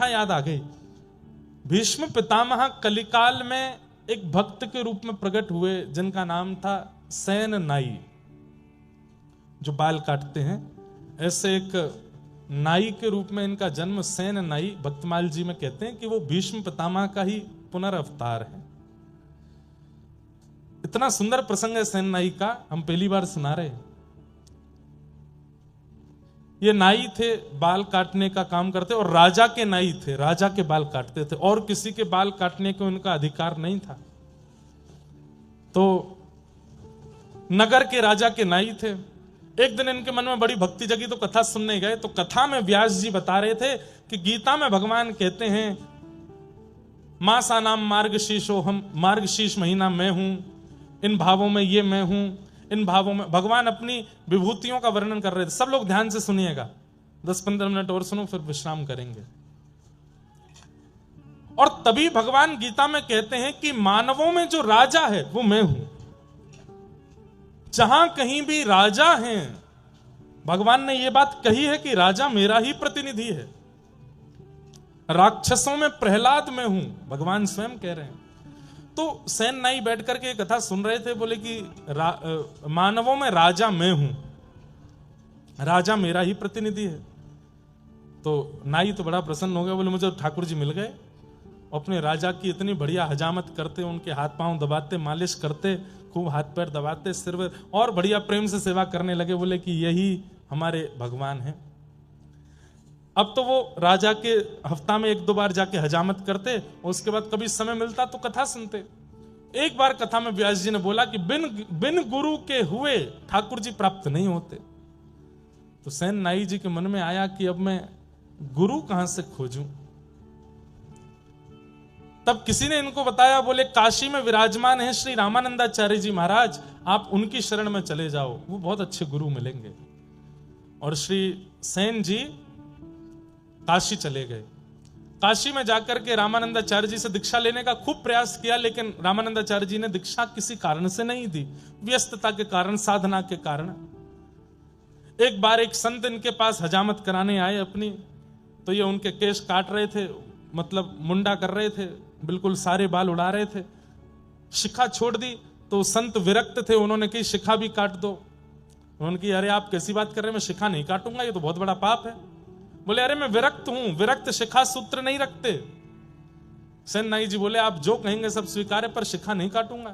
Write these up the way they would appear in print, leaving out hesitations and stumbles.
कथा याद आ गई। भीष्म पितामह कलिकाल में एक भक्त के रूप में प्रकट हुए जिनका नाम था सेन नाई, जो बाल काटते हैं। ऐसे एक नाई के रूप में इनका जन्म सेन नाई भक्तमाल जी में कहते हैं कि वो भीष्म पितामह का ही पुनर्अवतार है। इतना सुंदर प्रसंग है सेन नाई का, हम पहली बार सुना रहे हैं। ये नाई थे, बाल काटने का काम करते, और राजा के नाई थे, राजा के बाल काटते थे, और किसी के बाल काटने को उनका अधिकार नहीं था। तो नगर के राजा के नाई थे। एक दिन इनके मन में बड़ी भक्ति जगी तो कथा सुनने गए। तो कथा में व्यास जी बता रहे थे कि गीता में भगवान कहते हैं मासा नाम मार्गशीर्षो, हम मार्गशीर्ष महीना मैं हूं, इन भावों में ये मैं हूं, इन भावों में भगवान अपनी विभूतियों का वर्णन कर रहे थे। सब लोग ध्यान से सुनिएगा, 10-15 मिनट और सुनो फिर विश्राम करेंगे। और तभी भगवान गीता में कहते हैं कि मानवों में जो राजा है वो मैं हूं। जहां कहीं भी राजा हैं, भगवान ने यह बात कही है कि राजा मेरा ही प्रतिनिधि है। राक्षसों में प्रहलाद मैं हूं, भगवान स्वयं कह रहे हैं। तो सेन नाई बैठ करके एक कथा सुन रहे थे, बोले कि मानवों में राजा मैं हूं, राजा मेरा ही प्रतिनिधि है। तो नाई तो बड़ा प्रसन्न हो गया, बोले मुझे ठाकुर जी मिल गए। अपने राजा की इतनी बढ़िया हजामत करते, उनके हाथ पांव दबाते, मालिश करते, खूब हाथ पैर दबाते, सिर और बढ़िया प्रेम से सेवा करने लगे। बोले कि यही हमारे भगवान हैं। अब तो वो राजा के हफ्ता में 1-2 बार जाके हजामत करते, उसके बाद कभी समय मिलता तो कथा सुनते। एक बार कथा में व्यास जी ने बोला कि बिन गुरु के हुए ठाकुर जी प्राप्त नहीं होते। तो सेन नाई जी के मन में आया कि अब मैं गुरु कहां से खोजूं। तब किसी ने इनको बताया, बोले काशी में विराजमान है श्री रामानंदाचार्य जी महाराज, आप उनकी शरण में चले जाओ, वो बहुत अच्छे गुरु मिलेंगे। और श्री सेन जी काशी चले गए। काशी में जाकर के रामानंदाचार्य जी से दीक्षा लेने का खूब प्रयास किया, लेकिन रामानंदाचार्य जी ने दीक्षा किसी कारण से नहीं दी, व्यस्तता के कारण, साधना के कारण। एक बार एक संत इनके पास हजामत कराने आए अपनी, तो ये उनके केश काट रहे थे, मतलब मुंडा कर रहे थे, बिल्कुल सारे बाल उड़ा रहे थे। शिखा छोड़ दी तो संत विरक्त थे, उन्होंने कही शिखा भी काट दो। उन्होंने कही अरे आप कैसी बात कर रहे हैं, मैं शिखा नहीं काटूंगा, ये तो बहुत बड़ा पाप है। बोले अरे मैं विरक्त हूं, विरक्त शिखा सूत्र नहीं रखते। सेन नाई जी बोले आप जो कहेंगे सब स्वीकार है, पर शिखा नहीं काटूंगा।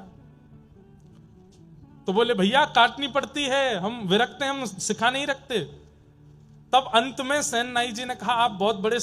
तो बोले भैया काटनी पड़ती है, हम विरक्त हैं, हम शिखा नहीं रखते। तब अंत में सेन नाई जी ने कहा आप बहुत बड़े